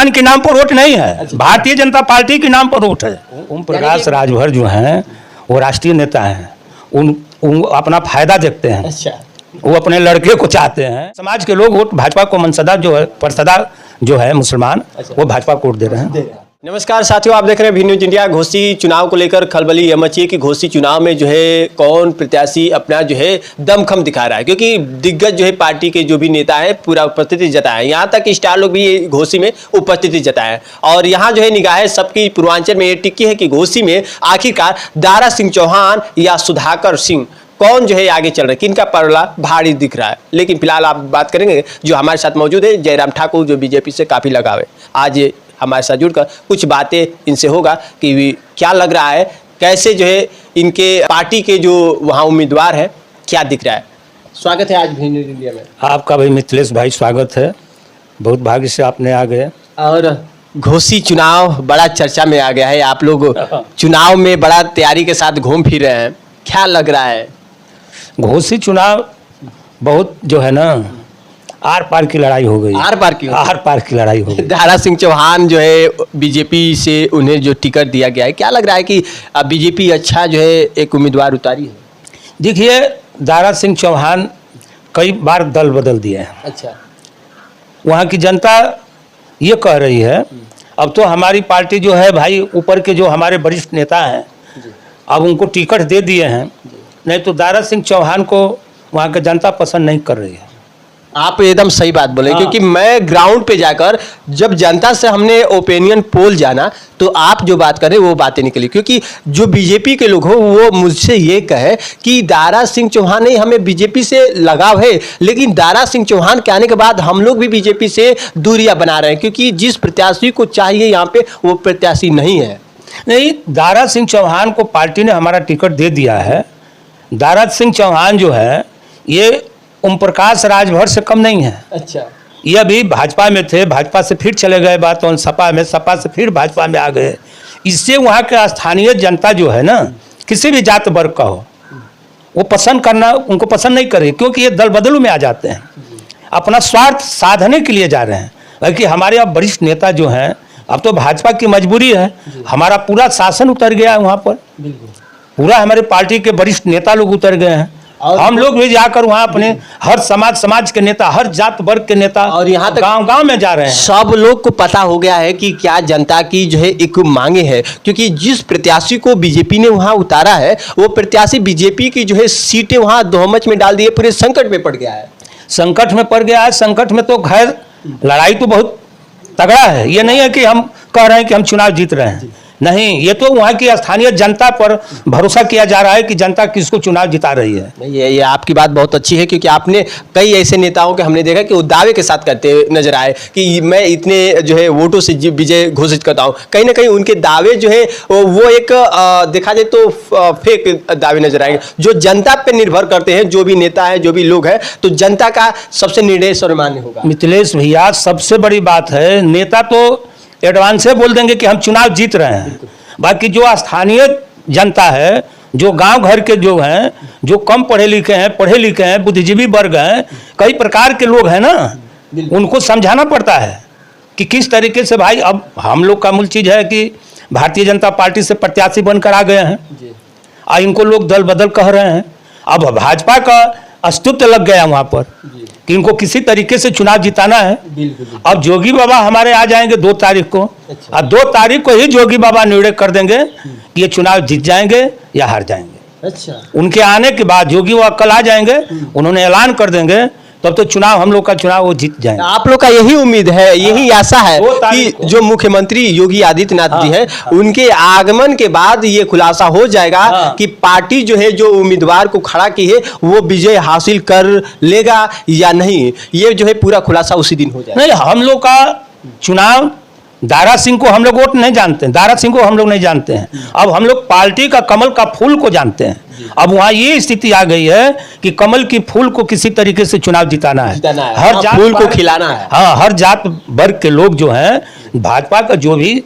सिंचौहान के नाम पर वोट नहीं है, भारतीय जनता पार्टी के नाम पर वोट है। ओम प्रकाश राजभर जो हैं वो राष्ट्रीय नेता हैं, उन अपना फायदा देखते हैं। अच्छा, वो अपने लड़के को चाहते हैं। समाज के लोग वोट भाजपा को, मनसदा जो है, परसदा जो है मुसलमान, वो भाजपा को वोट दे रहे हैं। नमस्कार साथियों, आप देख रहे हैं भी न्यूज इंडिया। घोसी चुनाव को लेकर खलबली ये मची है कि घोसी चुनाव में जो है कौन प्रत्याशी अपना जो है दमखम दिखा रहा है, क्योंकि दिग्गज जो है पार्टी के जो भी नेता है पूरा उपस्थिति जताए, यहाँ तक कि स्टार लोग भी घोसी में उपस्थिति जताए। और यहाँ जो है निगाहें सबकी पूर्वांचल में ये टिकी है कि घोसी में आखिरकार दारा सिंह चौहान या सुधाकर सिंह कौन जो है आगे चल रहे हैं, किनका पलड़ा भारी दिख रहा है। लेकिन फिलहाल आप बात करेंगे जो हमारे साथ मौजूद है जयराम ठाकुर, जो बीजेपी से काफ़ी लगाव है। आज हमारे साथ जुड़कर कुछ बातें इनसे होगा कि क्या लग रहा है, कैसे जो है इनके पार्टी के जो वहाँ उम्मीदवार है क्या दिख रहा है। स्वागत है आज भी न्यूज इंडिया में। आपका भाई मिथिलेश भाई स्वागत है, बहुत भाग्य से आपने आ गए। और घोसी चुनाव बड़ा चर्चा में आ गया है, आप लोग चुनाव में बड़ा तैयारी के साथ घूम फिर रहे हैं, क्या लग रहा है? घोसी चुनाव बहुत जो है ना आर पार की लड़ाई हो गई। आर पार की लड़ाई हो गई। दारा सिंह चौहान जो है बीजेपी से उन्हें जो टिकट दिया गया है, क्या लग रहा है कि बीजेपी अच्छा जो है एक उम्मीदवार उतारी है? देखिए, दारा सिंह चौहान कई बार दल बदल दिए हैं। अच्छा, वहाँ की जनता ये कह रही है अब तो हमारी पार्टी जो है भाई, ऊपर के जो हमारे वरिष्ठ नेता हैं अब उनको टिकट दे दिए हैं, नहीं तो दारा सिंह चौहान को वहाँ की जनता पसंद नहीं कर रही है। आप एकदम सही बात बोले। हाँ। क्योंकि मैं ग्राउंड पे जाकर जब जनता से हमने ओपिनियन पोल जाना तो आप जो बात करें वो बातें निकली, क्योंकि जो बीजेपी के लोग हो वो मुझसे ये कहे कि दारा सिंह चौहान नहीं, हमें बीजेपी से लगाव है, लेकिन दारा सिंह चौहान के आने के बाद हम लोग भी बीजेपी से दूरियां बना रहे हैं, क्योंकि जिस प्रत्याशी को चाहिए यहाँ पे वो प्रत्याशी नहीं है। नहीं, दारा सिंह चौहान को पार्टी ने हमारा टिकट दे दिया है। दारा सिंह चौहान जो है ये ओम प्रकाश राजभर से कम नहीं है। अच्छा, ये अभी भाजपा में थे, भाजपा से फिर चले गए, बात और सपा में, सपा से फिर भाजपा में आ गए। इससे वहाँ के स्थानीय जनता जो है ना, किसी भी जात वर्ग का हो, वो पसंद करना उनको पसंद नहीं करे, क्योंकि ये दल बदलू में आ जाते हैं, अपना स्वार्थ साधने के लिए जा रहे हैं। बल्कि हमारे अब वरिष्ठ नेता जो हैं, अब तो भाजपा की मजबूरी है, हमारा पूरा शासन उतर गया है वहाँ पर, पूरा हमारे पार्टी के वरिष्ठ नेता लोग उतर गए हैं। हम लोग भी जाकर वहाँ अपने हर समाज के नेता, हर जात वर्ग के नेता और यहाँ तक गांव में जा रहे हैं। सब लोग को पता हो गया है कि क्या जनता की जो है एक मांगे है, क्योंकि जिस प्रत्याशी को बीजेपी ने वहाँ उतारा है वो प्रत्याशी बीजेपी की जो है सीटें वहाँ दोहमच में डाल दिए, पूरे संकट में पड़ गया है। संकट में पड़ गया है। संकट में तो खैर लड़ाई तो बहुत तगड़ा है, ये नहीं है कि हम कह रहे हैं कि हम चुनाव जीत रहे हैं, नहीं, ये तो वहाँ की स्थानीय जनता पर भरोसा किया जा रहा है कि जनता किसको चुनाव जिता रही है। ये आपकी बात बहुत अच्छी है, क्योंकि आपने कई ऐसे नेताओं के हमने देखा कि वो दावे के साथ करते नजर आए कि मैं इतने जो है वोटों से विजय घोषित करता हूँ। कहीं ना कहीं उनके दावे जो है वो एक देखा जाए तो फेक दावे नजर आएंगे, जो जनता पर निर्भर करते हैं। जो भी नेता है, जो भी लोग हैं, तो जनता का सबसे निर्णय सर्वमान्य होगा। मिथिलेश भैया, सबसे बड़ी बात है, नेता तो एडवांस से बोल देंगे कि हम चुनाव जीत रहे हैं, बाकी जो स्थानीय जनता है, जो गांव घर के जो हैं, जो कम पढ़े लिखे हैं, बुद्धिजीवी वर्ग हैं, कई प्रकार के लोग हैं ना, उनको समझाना पड़ता है कि किस तरीके से भाई, अब हम लोग का मूल चीज़ है कि भारतीय जनता पार्टी से प्रत्याशी बनकर आ गए हैं, और इनको लोग दल बदल कह रहे हैं। अब भाजपा का अस्तित्व लग गया वहाँ पर कि इनको किसी तरीके से चुनाव जिताना है। अब जोगी बाबा हमारे आ जाएंगे 2 तारीख को, और 2 तारीख को ही जोगी बाबा निर्णय कर देंगे कि ये चुनाव जीत जाएंगे या हार जाएंगे। अच्छा, उनके उनके आने के बाद जोगी बाबा कल आ जाएंगे, उन्होंने ऐलान कर देंगे, तब तो चुनाव हम लोग का चुनाव वो जीत जाएंगे। आप लोग का यही उम्मीद है, यही आशा है कि जो मुख्यमंत्री योगी आदित्यनाथ जी हैं, उनके आगमन के बाद ये खुलासा हो जाएगा कि पार्टी जो है, जो उम्मीदवार को खड़ा की है, वो विजय हासिल कर लेगा या नहीं, ये जो है पूरा खुलासा उसी दिन हो जाएगा। नहीं, हम लोग का चुनाव, दारा सिंह को हम लोग वोट नहीं जानते हैं, दारा सिंह को हम लोग नहीं जानते हैं, अब हम लोग पार्टी का कमल का फूल को जानते हैं। अब वहाँ ये स्थिति आ गई है कि कमल की फूल को किसी तरीके से चुनाव जिताना है, हर जात फूल को खिलाना है। हाँ, हर जात वर्ग के लोग जो हैं, भाजपा का जो भी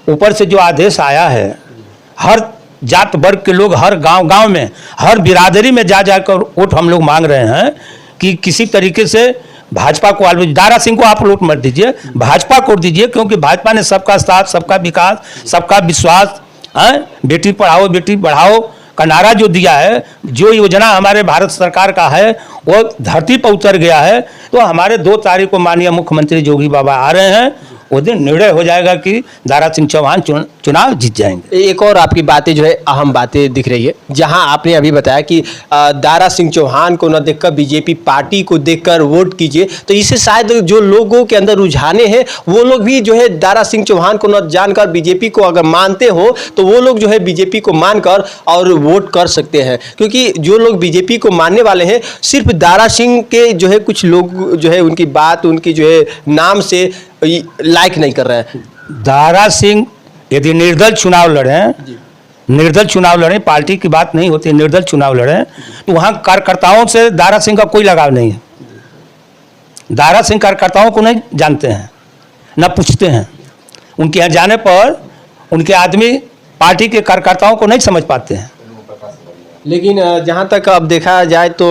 ऊपर से जो आदेश आया है, हर जात वर्ग के लोग हर गांव में, हर बिरादरी में जा जाकर वोट हम लोग मांग रहे हैं कि किसी तरीके से भाजपा को दारा सिंह को आप वोट मत दीजिए, भाजपा को दीजिए, क्योंकि भाजपा ने सबका साथ, सबका विकास, सबका विश्वास, बेटी पढ़ाओ बेटी बढ़ाओ का नारा जो दिया है, जो योजना हमारे भारत सरकार का है वो धरती पर उतर गया है। तो हमारे 2 तारीख को माननीय मुख्यमंत्री जोगी बाबा आ रहे हैं, उस दिन निर्णय हो जाएगा कि दारा सिंह चौहान चुनाव जीत जाएंगे। एक और आपकी बातें जो है अहम बातें दिख रही है, जहां आपने अभी बताया कि दारा सिंह चौहान को न देखकर बीजेपी पार्टी को देखकर वोट कीजिए, तो इससे शायद जो लोगों के अंदर रुझाने हैं वो लोग भी जो है दारा सिंह चौहान को न जानकर बीजेपी को अगर मानते हो तो वो लोग जो है बीजेपी को मानकर और वोट कर सकते हैं, क्योंकि जो लोग बीजेपी को मानने वाले हैं सिर्फ दारा सिंह के जो है कुछ लोग जो है उनकी बात, उनकी जो है नाम से लाइक नहीं कर रहे हैं। दारा सिंह यदि निर्दल चुनाव लड़ें, निर्दल चुनाव लड़ें, पार्टी की बात नहीं होती, निर्दल चुनाव लड़ें, तो वहाँ कार्यकर्ताओं से दारा सिंह का कोई लगाव नहीं है। दारा सिंह कार्यकर्ताओं को नहीं जानते हैं, न पूछते हैं। उनके यहाँ जाने पर उनके आदमी पार्टी के कार्यकर्ताओं को नहीं समझ पाते हैं। लेकिन जहाँ तक अब देखा जाए तो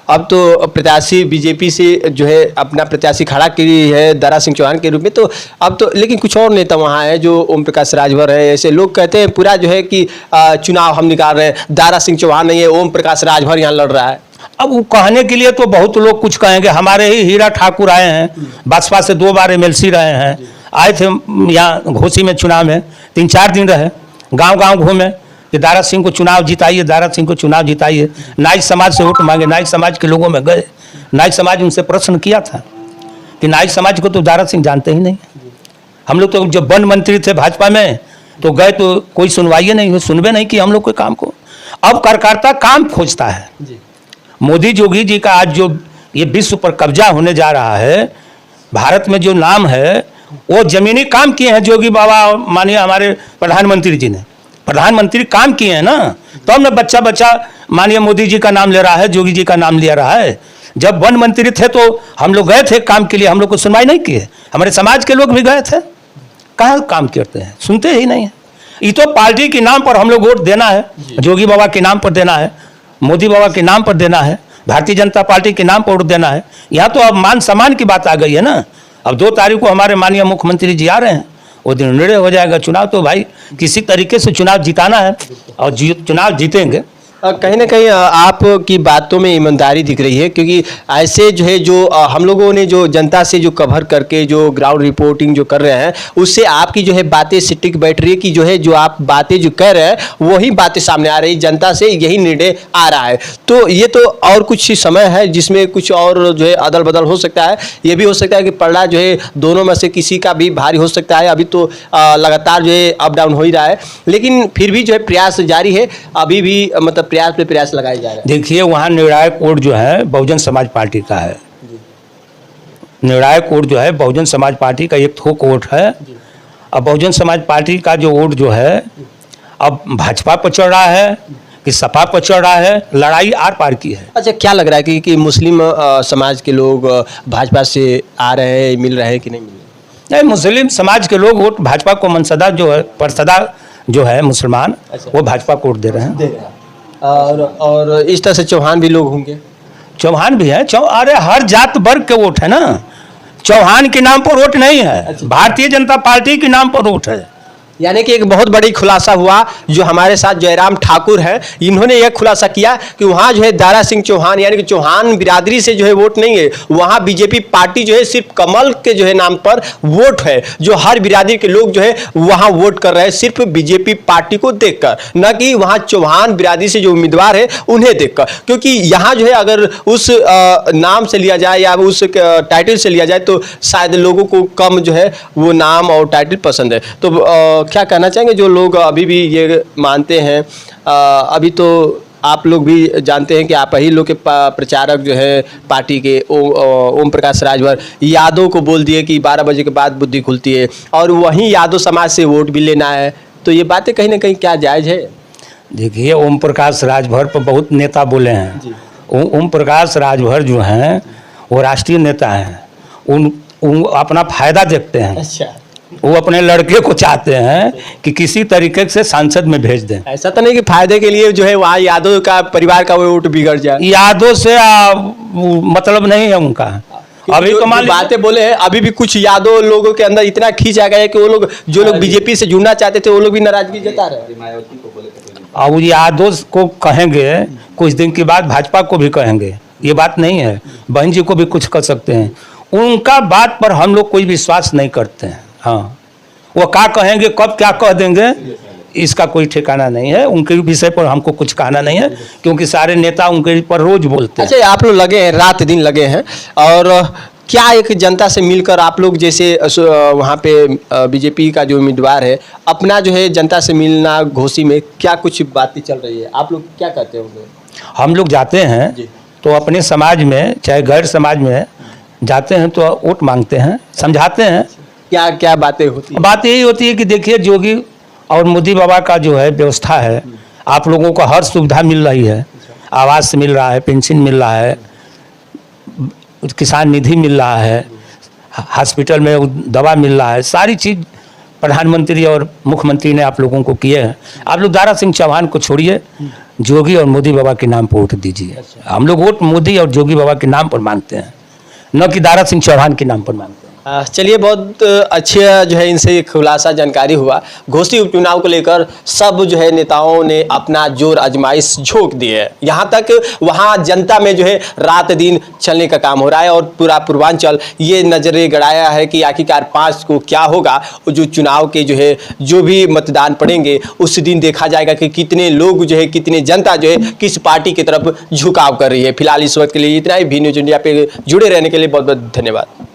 अब तो प्रत्याशी बीजेपी से जो है अपना प्रत्याशी खड़ा की है दारा सिंह चौहान के रूप में, तो अब तो लेकिन कुछ और नेता वहाँ है जो ओम प्रकाश राजभर है, ऐसे लोग कहते हैं पूरा जो है कि चुनाव हम निकाल रहे हैं, दारा सिंह चौहान नहीं है, ओम प्रकाश राजभर यहाँ लड़ रहा है। अब वो कहने के लिए तो बहुत लोग कुछ कहेंगे। हमारे ही हीरा ठाकुर आए हैं, बसपा से 2 बार MLC रहे हैं, आए थे यहाँ घोसी में चुनाव में, 3-4 दिन रहे, गाँव घूमे कि दारा सिंह को चुनाव जिताइए, दारा सिंह को चुनाव जिताइए। नाई समाज से वोट मांगे, नाई समाज के लोगों में गए, नाई समाज उनसे प्रश्न किया था कि नाई समाज को तो दारा सिंह जानते ही नहीं। हम लोग तो जब वन मंत्री थे भाजपा में तो गए तो कोई सुनवाई नहीं, सुनवे नहीं कि हम लोग के काम को। अब कार्यकर्ता काम खोजता है। मोदी जोगी जी का आज जो ये विश्व पर कब्जा होने जा रहा है, भारत में जो नाम है वो जमीनी काम किए हैं जोगी बाबा, मानिए हमारे प्रधानमंत्री जी ने, प्रधानमंत्री काम किए हैं ना, तब न बच्चा मानिए मोदी जी का नाम ले रहा है, जोगी जी का नाम ले रहा है। जब वन मंत्री थे तो हम लोग गए थे काम के लिए, हम लोग को सुनवाई नहीं किए, हमारे समाज के लोग भी गए थे, कहाँ काम करते हैं, सुनते ही नहीं है। ये तो पार्टी के नाम पर हम लोग वोट देना है, जोगी बाबा के नाम पर देना है, मोदी बाबा के नाम पर देना है, भारतीय जनता पार्टी के नाम पर वोट देना है। यहाँ तो अब मान सम्मान की बात आ गई है ना। अब 2 तारीख को हमारे माननीय मुख्यमंत्री जी आ रहे हैं, वो दिन निर्णय हो जाएगा। चुनाव तो भाई किसी तरीके से चुनाव जिताना है और चुनाव जीतेंगे। कहीं ना कहीं आपकी बातों में ईमानदारी दिख रही है, क्योंकि ऐसे जो है जो हम लोगों ने जो जनता से जो कवर करके जो ग्राउंड रिपोर्टिंग जो कर रहे हैं उससे आपकी जो है बातें सटीक बैठ रही है कि जो है जो आप बातें जो कह रहे हैं वही बातें सामने आ रही, जनता से यही निर्णय आ रहा है। तो ये तो और कुछ ही समय है जिसमें कुछ और जो है अदल बदल हो सकता है। ये भी हो सकता है कि पलड़ा जो है दोनों में से किसी का भी भारी हो सकता है। अभी तो लगातार जो है अप डाउन हो ही रहा है, लेकिन फिर भी जो है प्रयास जारी है, अभी भी मतलब प्रयास पे प्रयास लगाए जा रहे हैं। देखिए वहाँ निर्णायक वोट जो है बहुजन समाज पार्टी का है, निर्णायक वोट जो है बहुजन समाज पार्टी का एक थोक वोट है। अब बहुजन समाज पार्टी का जो वोट जो है अब भाजपा पर चढ़ रहा है कि सपा पर चढ़ रहा है, लड़ाई आर पार की है। अच्छा, क्या लग रहा है कि मुस्लिम समाज के लोग भाजपा से आ रहे हैं, मिल रहे हैं कि नहीं मिल रहे? नहीं, मुस्लिम समाज के लोग वोट भाजपा को मनसदा जो है, परसदा जो है मुसलमान, वो भाजपा को वोट दे रहे हैं। और इस तरह से चौहान भी लोग होंगे, चौहान भी है। अरे हर जात वर्ग के वोट है ना, चौहान के नाम पर वोट नहीं है, भारतीय जनता पार्टी के नाम पर वोट है। यानी कि एक बहुत बड़ी खुलासा हुआ जो हमारे साथ जयराम ठाकुर हैं, इन्होंने यह खुलासा किया कि वहाँ जो है दारा सिंह चौहान यानी कि चौहान बिरादरी से जो है वोट नहीं है, वहाँ बीजेपी पार्टी जो है सिर्फ कमल के जो है नाम पर वोट है, जो हर बिरादरी के लोग जो है वहाँ वोट कर रहे हैं सिर्फ बीजेपी पार्टी को देखकर, न कि वहाँ चौहान बिरादरी से जो उम्मीदवार है उन्हें देखकर। क्योंकि यहाँ जो है अगर उस नाम से लिया जाए या उस टाइटल से लिया जाए तो शायद लोगों को कम जो है वो नाम और टाइटल पसंद है। तो क्या कहना चाहेंगे जो लोग अभी भी ये मानते हैं? अभी तो आप लोग भी जानते हैं कि आप ही लोग के प्रचारक जो है पार्टी के ओम प्रकाश राजभर यादव को बोल दिए कि 12 बजे के बाद बुद्धि खुलती है, और वहीं यादव समाज से वोट भी लेना है। तो ये बातें कहीं ना कहीं क्या जायज़ है? देखिए, ओम प्रकाश राजभर पर बहुत नेता बोले हैं। ओम प्रकाश राजभर जो हैं वो राष्ट्रीय नेता हैं, उन अपना फायदा देखते हैं। अच्छा, वो अपने लड़के को चाहते हैं कि किसी तरीके से सांसद में भेज दें। ऐसा तो नहीं कि फायदे के लिए जो है वहाँ यादव का परिवार का वोट बिगड़ जाए? यादव से मतलब नहीं है उनका, अभी तो मान लीजिए- बातें बोले हैं, अभी भी कुछ यादों लोगों के अंदर इतना खींच आ गया है कि वो लोग जो लोग बीजेपी से जुड़ना चाहते थे वो लोग भी नाराजगी जता रहे हैं। अब यादव को कहेंगे, कुछ दिन के बाद भाजपा को भी कहेंगे, ये बात नहीं है। बहन जी को भी कुछ कर सकते हैं, उनका बात पर हम लोग कोई विश्वास नहीं करते हैं। हाँ, वो क्या कहेंगे, कब क्या कह देंगे, इसका कोई ठिकाना नहीं है। उनके विषय पर हमको कुछ कहना नहीं है, क्योंकि सारे नेता उनके पर रोज बोलते हैं। अच्छा, आप लोग लगे हैं, रात दिन लगे हैं, और क्या एक जनता से मिलकर आप लोग जैसे वहाँ पे बीजेपी का जो उम्मीदवार है, अपना जो है जनता से मिलना घोसी में क्या कुछ बातें चल रही है, आप लोग क्या कहते हो? हम लोग जाते हैं जी। तो अपने समाज में, चाहे गैर समाज में जाते हैं तो वोट मांगते हैं, समझाते हैं। क्या क्या बातें होती हैं? बात यही होती है कि देखिए, योगी और मोदी बाबा का जो है व्यवस्था है, आप लोगों को हर सुविधा मिल रही है, आवास मिल रहा है, पेंशन मिल रहा है, किसान निधि मिल रहा है, हॉस्पिटल में दवा मिल रहा है, सारी चीज़ प्रधानमंत्री और मुख्यमंत्री ने आप लोगों को किए हैं। आप लोग दारा सिंह चौहान को छोड़िए, योगी और मोदी बाबा के नाम पर वोट दीजिए। हम लोग वोट मोदी और योगी बाबा के नाम पर मांगते हैं, न कि दारा सिंह चौहान के नाम पर मांगते हैं। चलिए, बहुत अच्छा जो है इनसे खुलासा जानकारी हुआ। घोसी उपचुनाव को लेकर सब जो है नेताओं ने अपना जोर आजमाइश झोंक दी है। यहाँ तक वहाँ जनता में जो है रात दिन चलने का काम हो रहा है, और पूरा पूर्वांचल ये नजरे गड़ाया है कि आखिरकार 5 को क्या होगा। जो चुनाव के जो है जो भी मतदान पड़ेंगे उस दिन देखा जाएगा कि कितने लोग जो है, कितने जनता जो है किस पार्टी की तरफ झुकाव कर रही है। फिलहाल इस वक्त के लिए इतना ही। भी न्यूज़ इंडिया पे जुड़े रहने के लिए बहुत बहुत धन्यवाद।